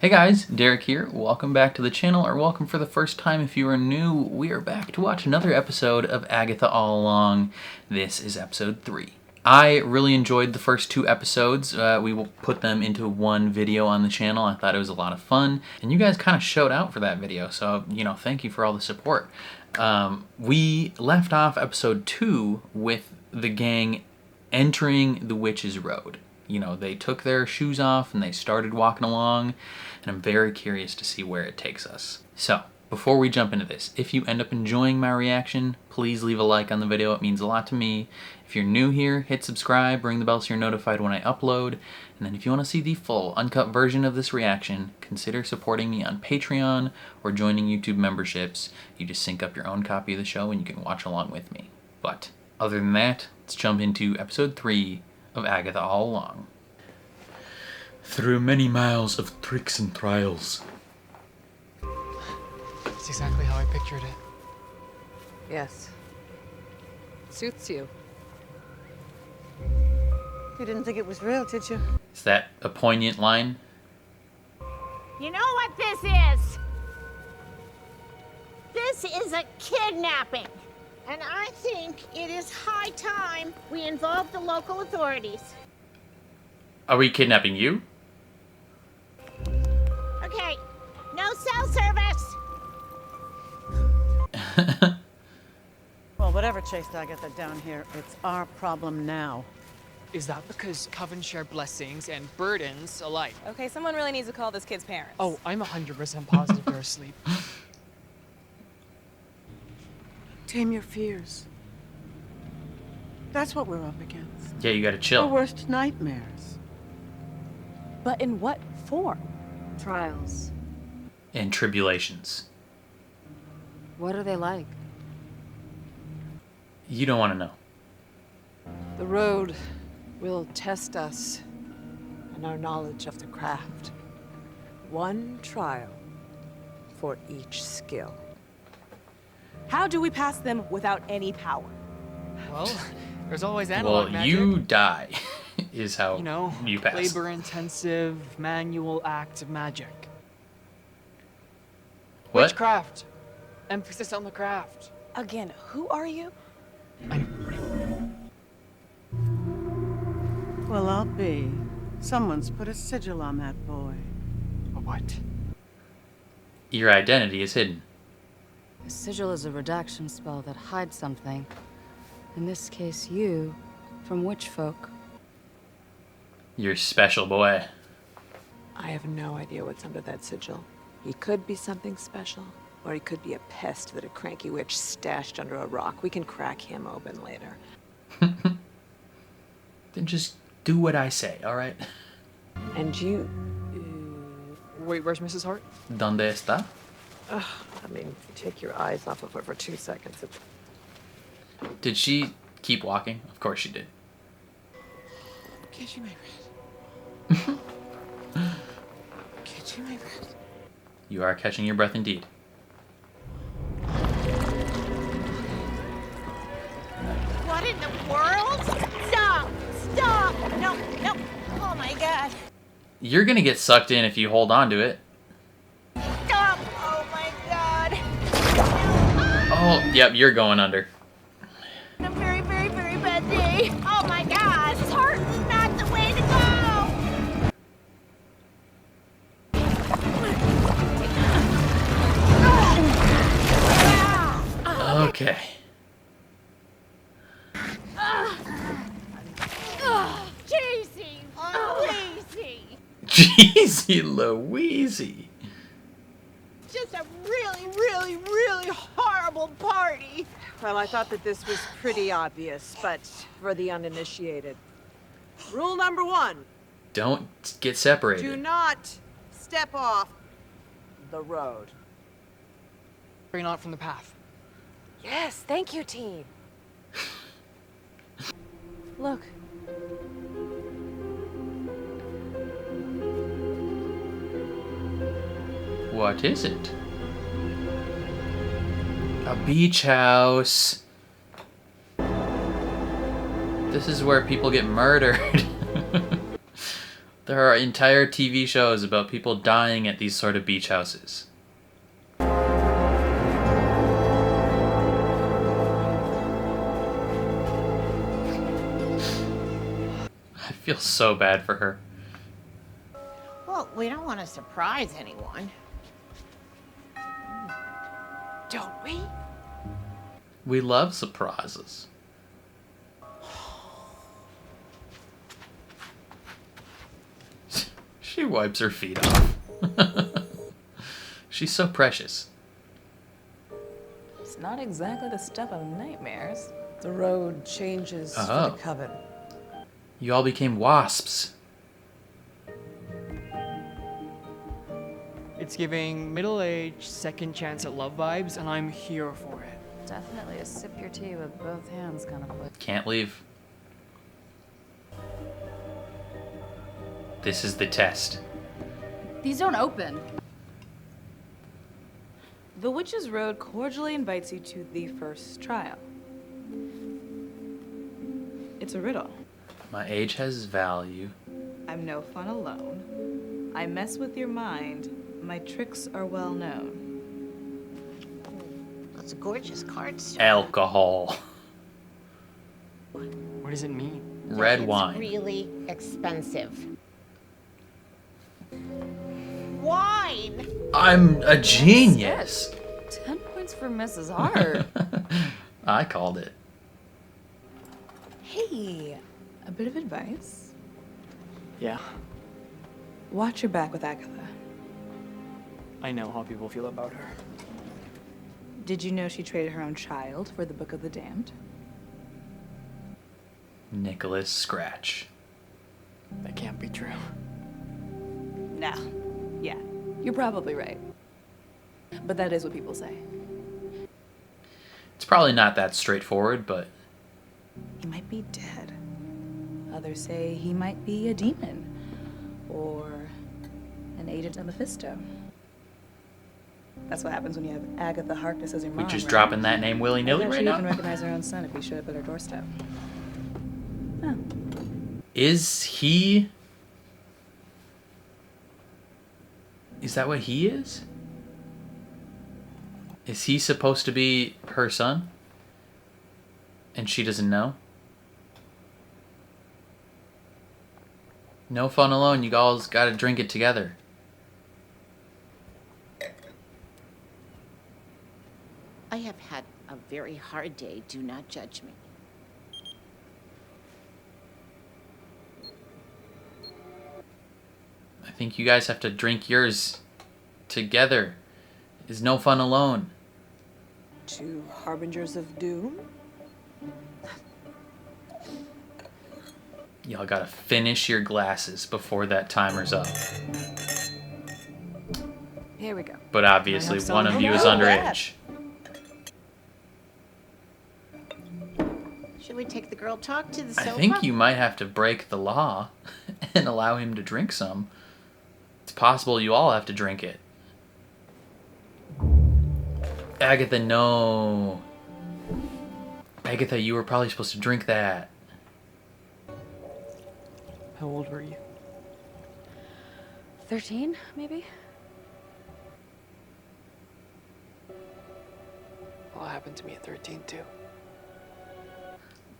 Hey guys, Derek here. Welcome back to the channel, or welcome for the first time if you are new. We are back to watch another episode of Agatha All Along. This is episode 3. I really enjoyed the first 2 episodes. We will put them into one video on the channel. I thought it was a lot of fun, and you guys kind of showed out for that video, so, thank you for all the support. We left off episode 2 with the gang entering the Witch's Road. They took their shoes off and they started walking along, and I'm very curious to see where it takes us. So, before we jump into this, if you end up enjoying my reaction, please leave a like on the video. It means a lot to me. If you're new here, hit subscribe, ring the bell so you're notified when I upload, and then if you want to see the full, uncut version of this reaction, consider supporting me on Patreon or joining YouTube memberships. You just sync up your own copy of the show and you can watch along with me. But, other than that, let's jump into episode 3 of Agatha All Along. Through many miles of tricks and trials. That's exactly how I pictured it. Yes. Suits you. You didn't think it was real, did you? Is that a poignant line? You know what this is? This is a kidnapping. And I think it is high time we involve the local authorities. Are we kidnapping you? Okay, no cell service. Well, whatever chased Agatha down here, it's our problem now. Is that because coven share blessings and burdens alike? Okay, someone really needs to call this kid's parents. Oh, I'm 100% positive they're asleep. Tame your fears. That's what we're up against. Yeah, you gotta Our chill. worst nightmares. But in what form? Trials. And tribulations. What are they like? You don't want to know. The road will test us and our knowledge of the craft. One trial for each skill. How do we pass them without any power? Well, there's always analog Well, magic. you die, is how you pass. Labor-intensive, manual act of magic. What? Witchcraft. Emphasis on the craft. Again, who are you? Well, I'll be. Someone's put a sigil on that boy. A what? Your identity is hidden. A sigil is a redaction spell that hides something. In this case, you, from witch folk. You're special, boy. I have no idea what's under that sigil. He could be something special, or he could be a pest that a cranky witch stashed under a rock. We can crack him open later. Then just do what I say, alright? And you... Wait, where's Mrs. Hart? ¿Dónde está? I mean, take your eyes off of her for 2 seconds. Did she keep walking? Of course she did. Catching my breath. Catching my breath. You are catching your breath indeed. What in the world? Stop! Stop! No, no. Oh my God. You're gonna get sucked in if you hold on to it. Stop! Oh my God. Oh, yep, you're going under. A very, very, very bad day. Oh my God. This heart is not the way to go. Okay. Jeezy, Louisey. Jeezy Louisey. Just a really, really, really horrible party. Well, I thought that this was pretty obvious, but for the uninitiated. Rule number 1, Don't get separated. do not step off the road. Bring it out from the path. Yes, thank you, team. Look. What is it? A beach house. This is where people get murdered. There are entire TV shows about people dying at these sort of beach houses. I feel so bad for her. Well, we don't want to surprise anyone. Don't we? We love surprises. She wipes her feet off. She's so precious. It's not exactly the stuff of nightmares. The road changes for Oh. the coven. You all became wasps. It's giving middle-aged, second chance at love vibes, and I'm here for it. Definitely a sip your tea with both hands kind of look. Can't leave. This is the test. These don't open. The Witch's Road cordially invites you to the first trial. It's a riddle. My age has value. I'm no fun alone. I mess with your mind. My tricks are well known. That's a gorgeous card, sir. Alcohol. What does it mean? Red It's wine. really expensive. Wine! I'm a genius. 10 points for Mrs. Hart. I called it. Hey, a bit of advice. Yeah, Watch your back with Agatha. I know how people feel about her. Did you know she traded her own child for the Book of the Damned? Nicholas Scratch. That can't be true. No. Yeah, you're probably right. But that is what people say. It's probably not that straightforward, but He might be dead. Others say he might be a demon. Or an agent of Mephisto. That's what happens when you have Agatha Harkness as your we mom, just right? dropping that name willy-nilly I bet right she'd even now. recognize her own son if he showed up at her doorstep. Oh. Is he... Is that what he is? Is he supposed to be her son? And she doesn't know? No fun alone, you guys gotta drink it together. I have had a very hard day. Do not judge me. I think you guys have to drink yours together. Is no fun alone. Two harbingers of doom? Y'all gotta finish your glasses before that timer's up. Here we go. But obviously some? one of you is Hello, underage. Should we take the girl talk to the I sofa? think you might have to break the law and allow him to drink some. It's possible you all have to drink it. Agatha, no. Agatha, you were probably supposed to drink that. How old were you? 13, maybe? Well, it happened to me at 13 too.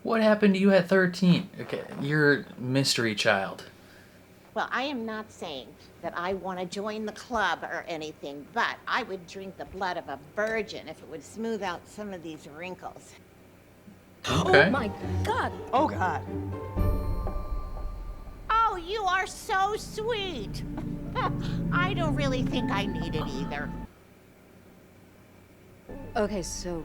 What happened to you at 13? Okay, you're mystery child. Well, I am not saying that I want to join the club or anything, but I would drink the blood of a virgin if it would smooth out some of these wrinkles. Okay. Oh my god! Oh, God. Oh, you are so sweet. I don't really think I need it either. Okay, so,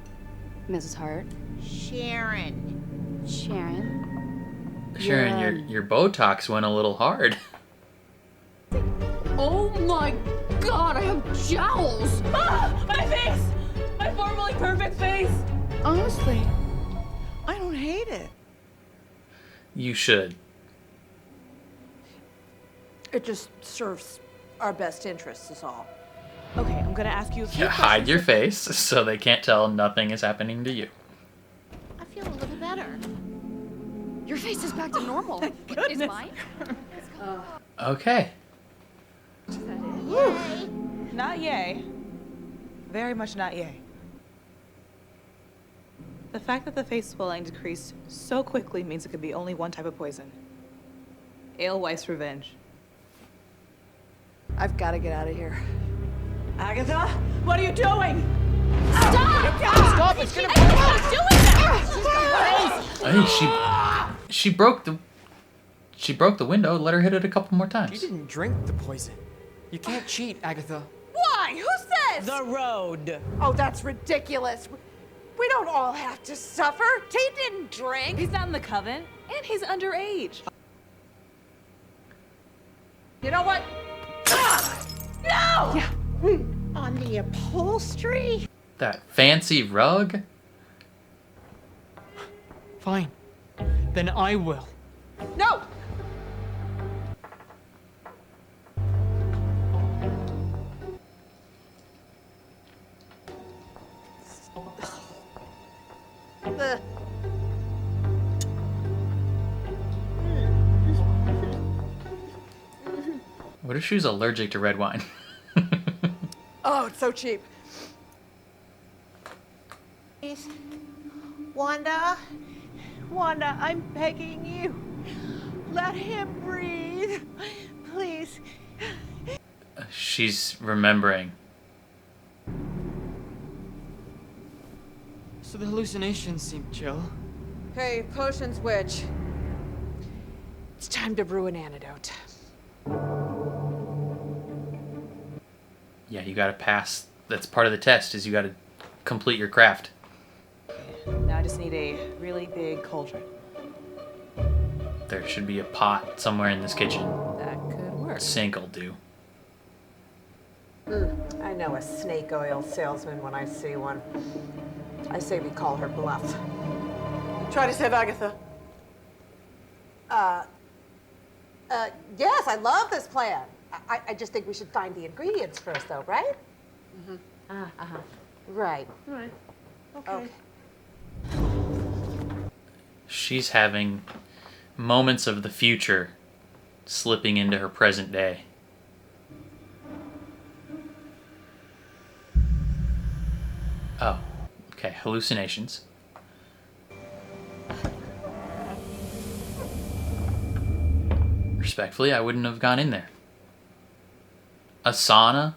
Mrs. Hart, Sharon. Sharon. Sharon, Yeah. your Botox went a little hard. Oh my god, I have jowls! Ah! My face! My formerly perfect face! Honestly, I don't hate it. You should. It just serves our best interests, is all. Okay, I'm gonna ask you a few Yeah, hide questions. your face so they can't tell nothing is happening to you. I feel a little better. Your face face is back to normal. Is mine? Okay. Yay! Not yay. Very much not yay. The fact that the face swelling decreased so quickly means it could be only one type of poison. Alewife revenge. I've got to get out of here. Agatha, what are you doing? Stop! It's gonna break! Hey, she broke the window. Let her hit it a couple more You times. didn't drink the poison. You can't cheat, Agatha. Why? Who says? The road. Oh, that's ridiculous. We don't all have to suffer. He didn't drink. He's not in the coven, and he's underage. You know what? No! On the upholstery? That fancy rug? Fine. Then I will. No! What if she was allergic to red wine? Oh, it's so cheap. Please. Wanda? Wanda, I'm begging you. Let him breathe. Please. She's remembering. So the hallucinations seem chill. Hey, potions witch. It's time to brew an antidote. Yeah, you gotta pass. That's part of the test, is you gotta complete your craft. Now I just need a really big cauldron. There should be a pot somewhere in this kitchen. That could work. Sink'll do. I know a snake oil salesman when I see one. I say we call her bluff. Try to save Agatha. Yes, I love this plan. I just think we should find the ingredients first, though, right? Right. Okay. She's having moments of the future slipping into her present day. Oh, okay, hallucinations. Respectfully, I wouldn't have gone in there. A sauna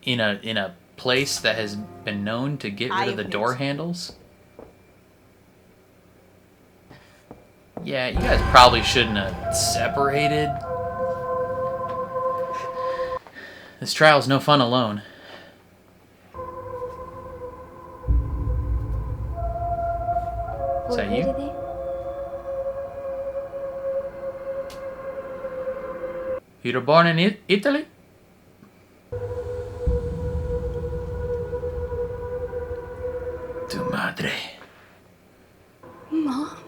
in a place that has been known to get rid of the door handles. Yeah, you guys probably shouldn't have separated. This trial's no fun alone. Is that you? You were born in Italy? Tu madre. Mom?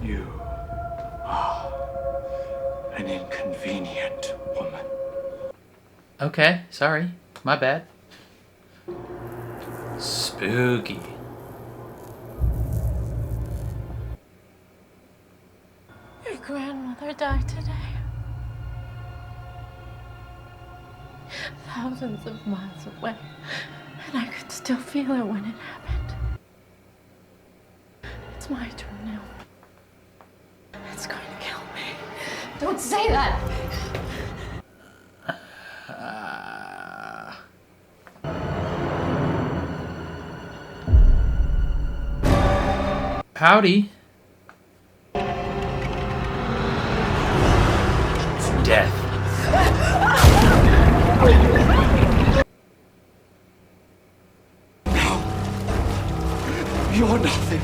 You are an inconvenient woman. Okay, sorry. My bad. Spooky. Your grandmother died today. Thousands of miles away, and I could still feel her when it happened. It's my turn now. It's going to kill me. Don't say that! Howdy. Death. You're nothing.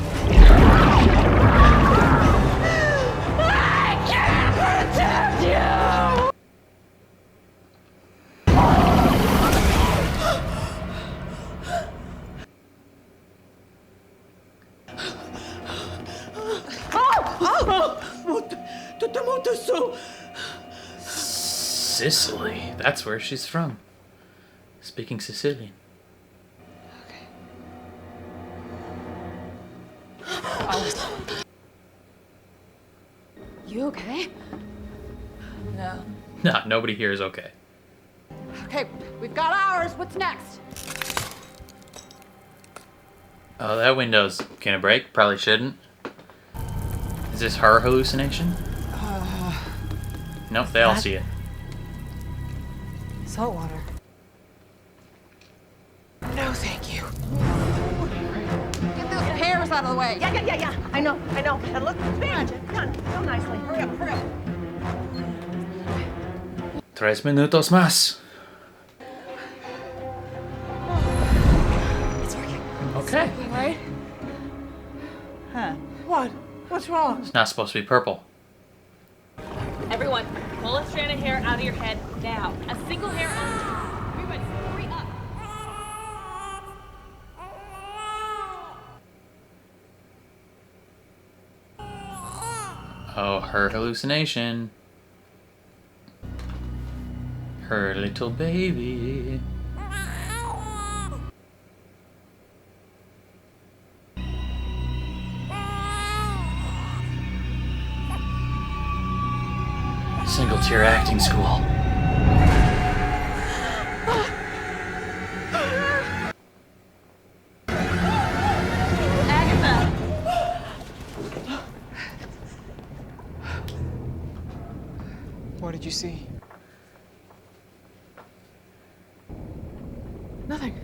Sicily. That's where she's from. Speaking Sicilian. You okay? No. Nah, nobody here is okay. Okay, we've got ours. What's next? Oh, that window's gonna break. Probably shouldn't. Is this her hallucination? Nope, they all see it. Salt water. No, thank you. Get those hairs out of the way. Yeah. I know. And look, stand. Done. So nicely. Hurry up. 3 minutos más. It's working. Okay. Working, right? Huh. What? What's wrong? It's not supposed to be purple. Everyone, pull a strand of hair out of your head now. A single hair only. Everybody, hurry up. Oh, her hallucination. Her little baby. Single tier acting school. Agatha! What did you see? Nothing.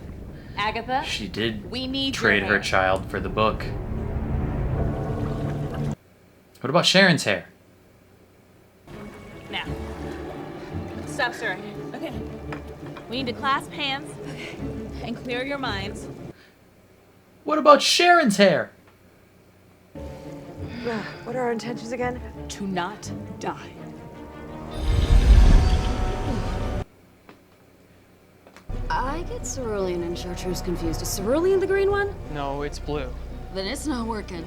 Agatha? She did We need trade your her hair. child for the book. What about Sharon's hair? Now. Stop stirring. Okay. We need to clasp hands and clear your minds. What about Sharon's hair? What are our intentions again? To not die. I get cerulean and chartreuse confused. Is cerulean the green one? No, it's blue. Then it's not working.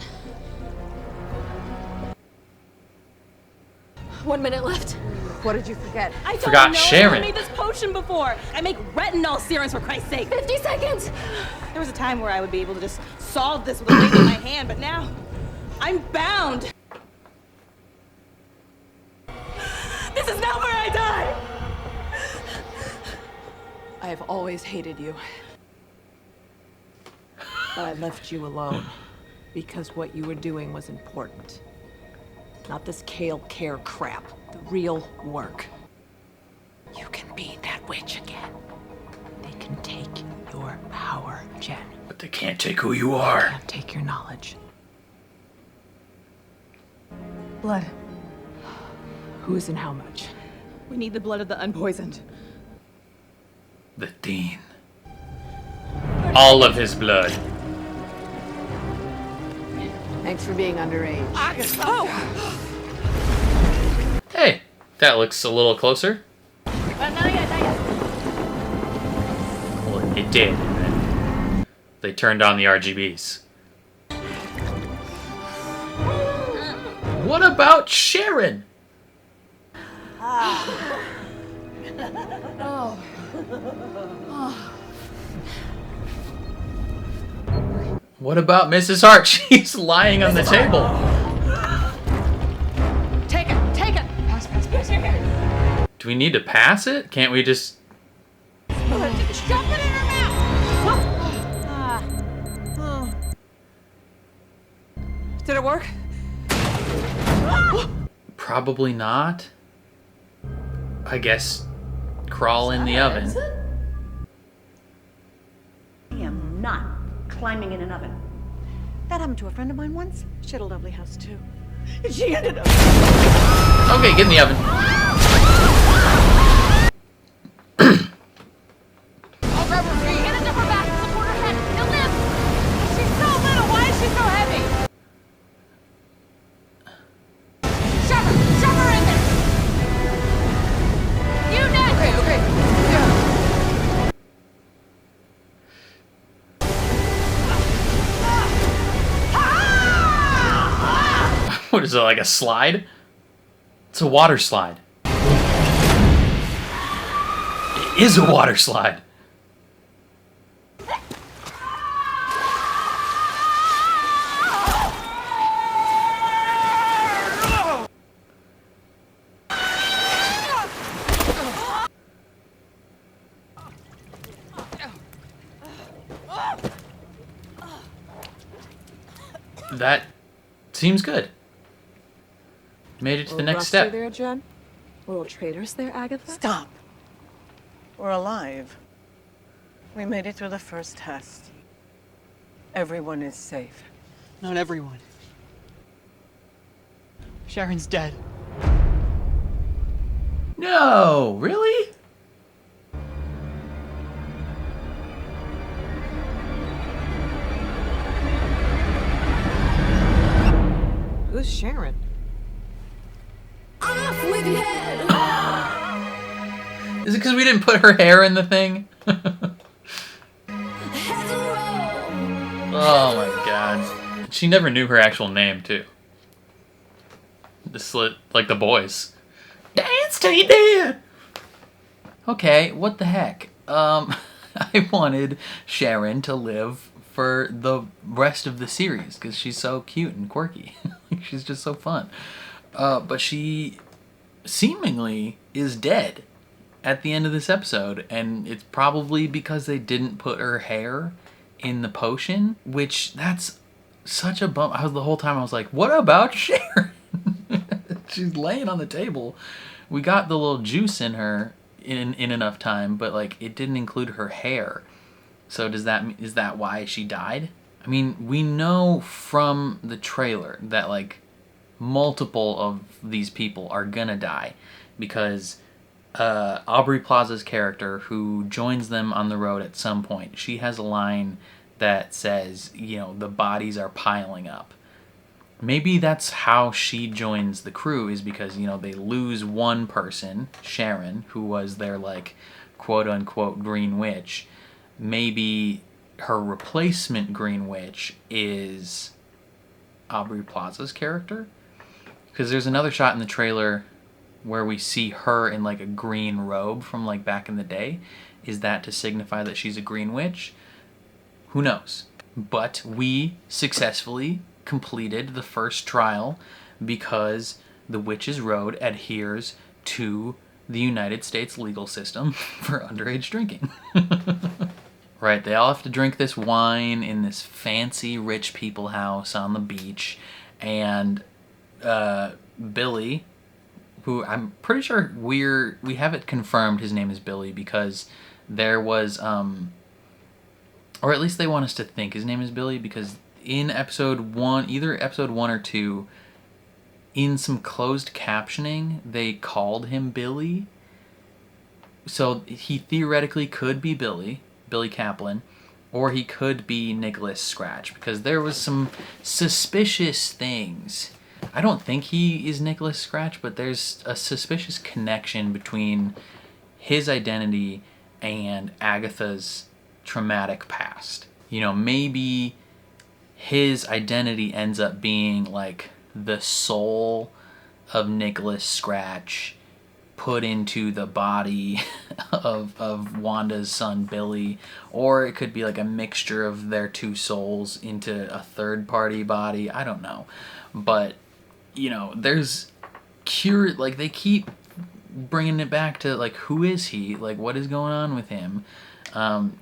1 minute left. What did you forget? I don't Forgot know. Sharon. I made this potion before. I make retinol serums for Christ's sake. 50 seconds! There was a time where I would be able to just solve this with a wave of my hand, but now I'm bound. This is not where I die. I have always hated you. But I left you alone because what you were doing was important. Not this kale care crap. The real work. You can be that witch again. They can take your power, Jen. But they can't take who you are. Can't take your knowledge. Blood. Who's and how much? We need the blood of the unpoisoned. The Dean. All of his blood. Thanks for being underage. Hey, that looks a little closer. Not yet. Well, it did. And then they turned on the RGBs. What about Sharon? What about Mrs. Hart? She's lying on the table. Take it! Pass. Do we need to pass it? Can't we just... Shove it in her mouth! Did it work? Probably not. I guess crawl in the oven. I am not climbing in an oven. That happened to a friend of mine once. She had a lovely house too. She ended up. Okay, get in the oven. I'll grab her feet. Get into her back and support her head. He'll live. She's so little. Why is she so heavy? Shove her in there. You next. Okay. Yeah. What is it, like a slide? It's a water slide. It is a water slide. that seems good. Made it to the next Rusty step. there, Jen? Little traitors there, Agatha? Stop. We're alive. We made it through the first test. Everyone is safe. Not everyone. Sharon's dead. No, really? Who's Sharon? Off with your head. Is it because we didn't put her hair in the thing? Oh my god. She never knew her actual name, too. This like the boys. Dance till you're dead! Okay, what the heck? I wanted Sharon to live for the rest of the series because she's so cute and quirky. She's just so fun. But she seemingly is dead at the end of this episode, and it's probably because they didn't put her hair in the potion, which that's such a bump. The whole time I was like, what about Sharon? She's laying on the table. We got the little juice in her in enough time, but like it didn't include her hair. So is that why she died? I mean, we know from the trailer that like multiple of these people are gonna die because Aubrey Plaza's character, who joins them on the road at some point, she has a line that says, you know, the bodies are piling up. Maybe that's how she joins the crew, is because, you know, they lose one person, Sharon, who was their, like, quote-unquote Green Witch. Maybe her replacement Green Witch is Aubrey Plaza's character? Because there's another shot in the trailer where we see her in, like, a green robe from, like, back in the day. Is that to signify that she's a Green Witch? Who knows? But we successfully completed the first trial because the Witch's Road adheres to the United States legal system for underage drinking. Right, they all have to drink this wine in this fancy rich people house on the beach, and Billy, who I'm pretty sure we have it confirmed his name is Billy because there was or at least they want us to think his name is Billy, because in episode 1, either episode 1 or 2, in some closed captioning, they called him Billy. So he theoretically could be Billy Kaplan, or he could be Nicholas Scratch, because there was some suspicious things. I don't think he is Nicholas Scratch, but there's a suspicious connection between his identity and Agatha's traumatic past. You know, maybe his identity ends up being like the soul of Nicholas Scratch put into the body of Wanda's son Billy, or it could be like a mixture of their two souls into a third party body. I don't know, but you know, there's like they keep bringing it back to like, who is he? Like, what is going on with him?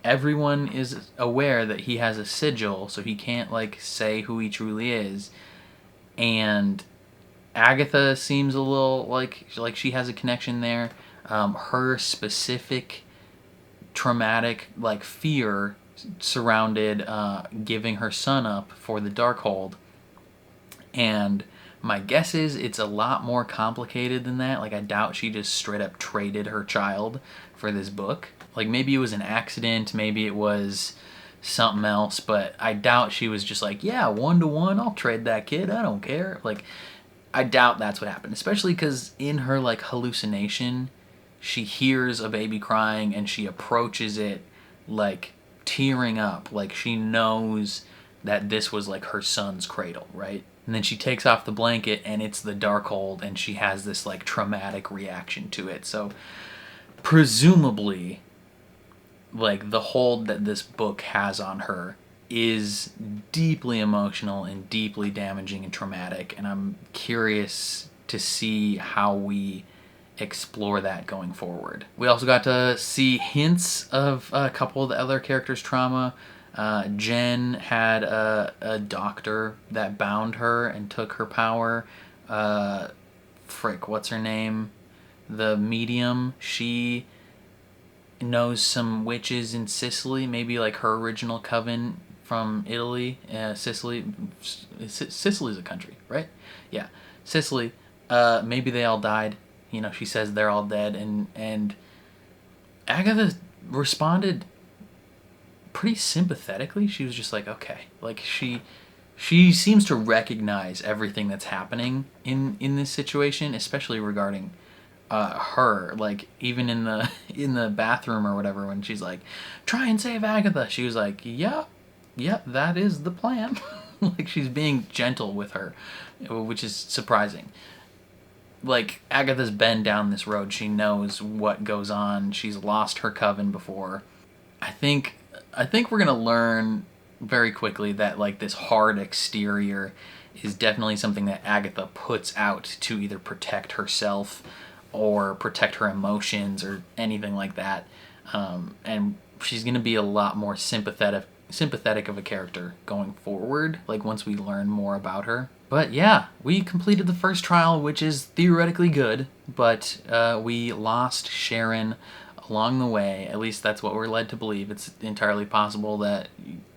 Everyone is aware that he has a sigil, so he can't like say who he truly is. And Agatha seems a little like she has a connection there. Her specific traumatic like fear surrounded giving her son up for the Darkhold. And my guess is it's a lot more complicated than that. Like, I doubt she just straight up traded her child for this book. Like, maybe it was an accident, maybe it was something else, but I doubt she was just like, yeah, 1-to-1, I'll trade that kid, I don't care. Like, I doubt that's what happened, especially because in her, like, hallucination, she hears a baby crying and she approaches it, like, tearing up, like she knows that this was, like, her son's cradle, right? And then she takes off the blanket and it's the Darkhold, and she has this, like, traumatic reaction to it. So, presumably, like, the hold that this book has on her is deeply emotional and deeply damaging and traumatic, and I'm curious to see how we explore that going forward. We also got to see hints of a couple of the other characters' trauma. Jen had a doctor that bound her and took her power. What's her name? The medium, she knows some witches in Sicily, maybe like her original coven from Italy. Sicily's a country, right? Yeah, Sicily. Maybe they all died. You know, she says they're all dead, and Agatha responded pretty sympathetically. She was just like, okay, like she seems to recognize everything that's happening in this situation, especially regarding her. Like, even in the bathroom or whatever, when she's like, try and save Agatha, she was like, yeah, that is the plan. Like, she's being gentle with her, which is surprising. Like, Agatha's been down this road. She knows what goes on. She's lost her coven before. I think we're gonna learn very quickly that, like, this hard exterior is definitely something that Agatha puts out to either protect herself or protect her emotions or anything like that. And she's gonna be a lot more sympathetic of a character going forward, like, once we learn more about her. But yeah, we completed the first trial, which is theoretically good, but we lost Sharon along the way. At least that's what we're led to believe. It's entirely possible that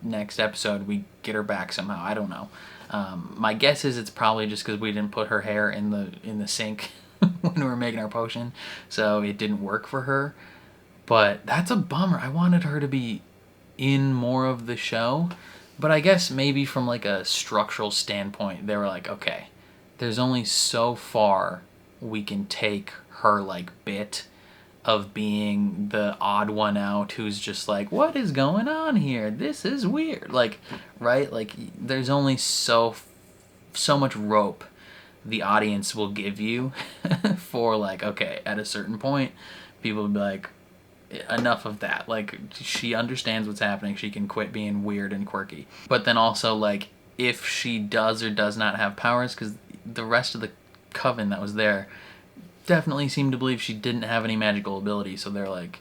next episode we get her back somehow. I don't know. My guess is it's probably just because we didn't put her hair in the sink when we were making our potion, so it didn't work for her. But that's a bummer. I wanted her to be in more of the show. But I guess maybe from, like, a structural standpoint, they were like, okay, there's only so far we can take her, like, bit of being the odd one out who's just like, what is going on here? This is weird. Like, right? Like, there's only so much rope the audience will give you for, like, okay, at a certain point, people will be like, enough of that. Like, she understands what's happening. She can quit being weird and quirky. But then also, like, if she does or does not have powers, because the rest of the coven that was there definitely seemed to believe she didn't have any magical ability. So they're like,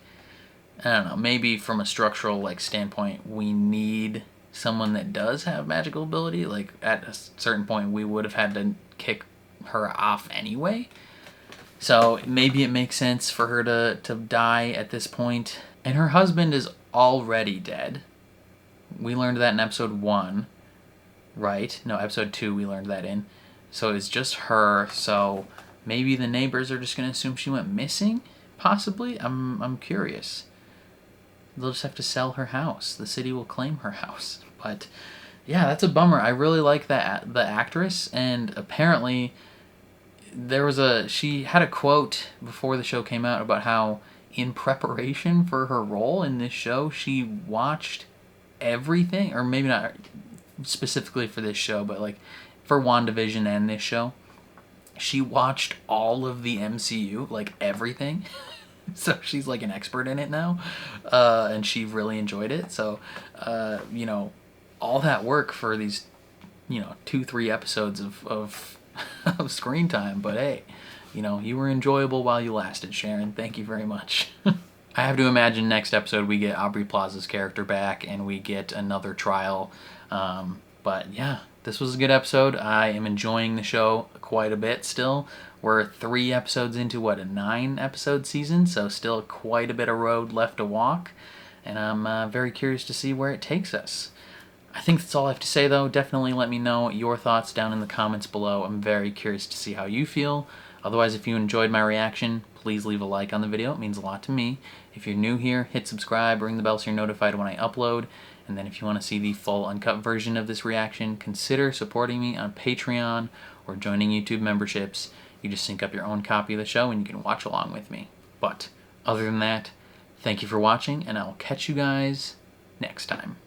I don't know, maybe from a structural, like, standpoint, we need someone that does have magical ability. Like, at a certain point, we would have had to kick her off anyway. So maybe it makes sense for her to die at this point. And her husband is already dead. We learned that in episode 1, right? No, episode 2 we learned that in. So it's just her. So maybe the neighbors are just going to assume she went missing, possibly. I'm curious. They'll just have to sell her house. The city will claim her house. But yeah, that's a bummer. I really like the actress, and apparently she had a quote before the show came out about how in preparation for her role in this show, she watched everything, or maybe not specifically for this show, but like for WandaVision and this show, she watched all of the MCU, like everything. So she's like an expert in it now, and she really enjoyed it. So, you know, all that work for these, you know, 2-3 episodes of screen time, but hey, you know, you were enjoyable while you lasted, Sharon. Thank you very much. I have to imagine next episode we get Aubrey Plaza's character back and we get another trial. But yeah, this was a good episode. I am enjoying the show quite a bit still. We're 3 episodes into, what, a 9-episode season, so still quite a bit of road left to walk, and I'm very curious to see where it takes us. I think that's all I have to say, though. Definitely let me know your thoughts down in the comments below. I'm very curious to see how you feel. Otherwise, if you enjoyed my reaction, please leave a like on the video. It means a lot to me. If you're new here, hit subscribe, ring the bell so you're notified when I upload. And then if you want to see the full uncut version of this reaction, consider supporting me on Patreon or joining YouTube memberships. You just sync up your own copy of the show and you can watch along with me. But other than that, thank you for watching, and I'll catch you guys next time.